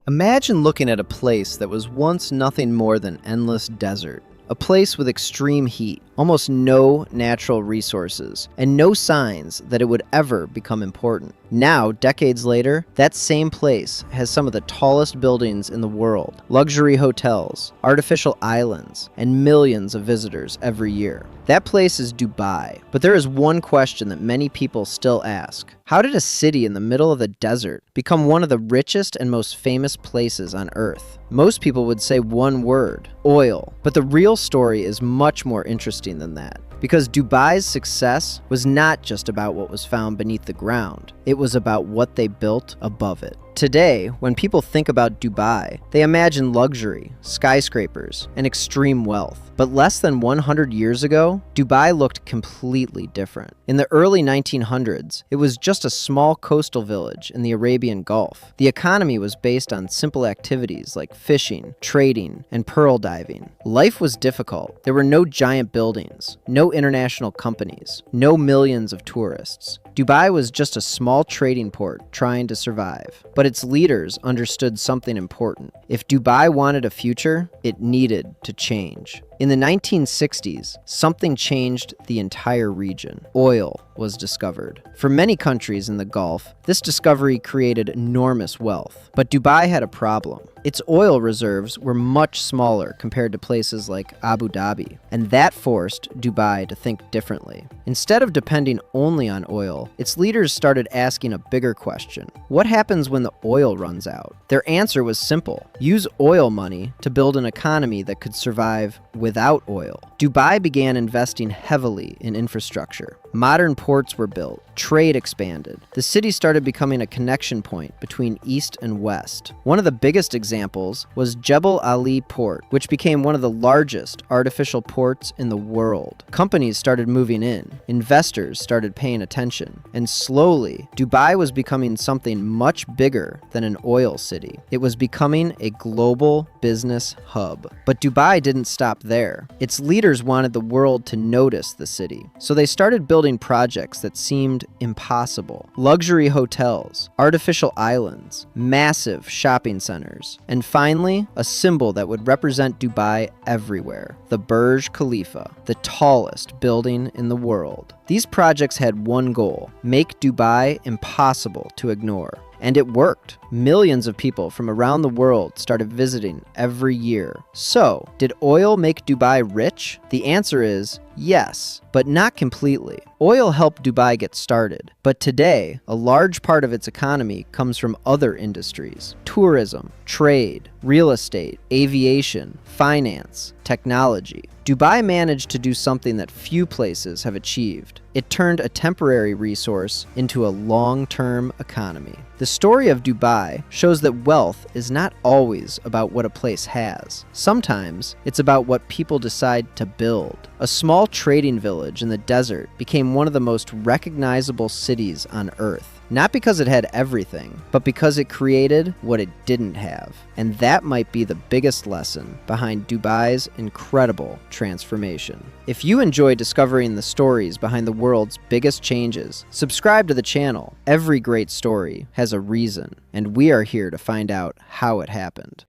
Imagine looking at a place that was once nothing more than endless desert. A place with extreme heat, almost no natural resources, and no signs that it would ever become important. Now, decades later, that same place has some of the tallest buildings in the world, luxury hotels, artificial islands, and millions of visitors every year. That place is Dubai. But there is one question that many people still ask. How did a city in the middle of the desert become one of the richest and most famous places on Earth? Most people would say one word: oil. But the real story is much more interesting than that. Because Dubai's success was not just about what was found beneath the ground, it was about what they built above it. Today, when people think about Dubai, they imagine luxury, skyscrapers, and extreme wealth. But less than 100 years ago, Dubai looked completely different. In the early 1900s, it was just a small coastal village in the Arabian Gulf. The economy was based on simple activities like fishing, trading, and pearl diving. Life was difficult. There were no giant buildings, no international companies, no millions of tourists. Dubai was just a small trading port trying to survive. But its leaders understood something important. If Dubai wanted a future, it needed to change. In the 1960s, something changed the entire region. Oil was discovered. For many countries in the Gulf, this discovery created enormous wealth. But Dubai had a problem. Its oil reserves were much smaller compared to places like Abu Dhabi, and that forced Dubai to think differently. Instead of depending only on oil, its leaders started asking a bigger question. What happens when the oil runs out? Their answer was simple: use oil money to build an economy that could survive without oil. Dubai began investing heavily in infrastructure. Modern ports were built. Trade expanded. The city started becoming a connection point between East and West. One of the biggest examples was Jebel Ali Port, which became one of the largest artificial ports in the world. Companies started moving in. Investors started paying attention. And slowly, Dubai was becoming something much bigger than an oil city. It was becoming a global business hub. But Dubai didn't stop there. Its leaders wanted the world to notice the city. So they started building projects that seemed impossible. Luxury hotels, artificial islands, massive shopping centers, and finally, a symbol that would represent Dubai everywhere: the Burj Khalifa, the tallest building in the world. These projects had one goal: make Dubai impossible to ignore. And it worked. Millions of people from around the world started visiting every year. So, did oil make Dubai rich? The answer is yes, but not completely. Oil helped Dubai get started, but today, a large part of its economy comes from other industries: tourism, trade, real estate, aviation, finance, technology. Dubai managed to do something that few places have achieved. It turned a temporary resource into a long-term economy. The story of Dubai shows that wealth is not always about what a place has. Sometimes it's about what people decide to build. A small trading village in the desert became one of the most recognizable cities on Earth. Not because it had everything, but because it created what it didn't have. And that might be the biggest lesson behind Dubai's incredible transformation. If you enjoy discovering the stories behind the world's biggest changes, subscribe to the channel. Every great story has a reason, and we are here to find out how it happened.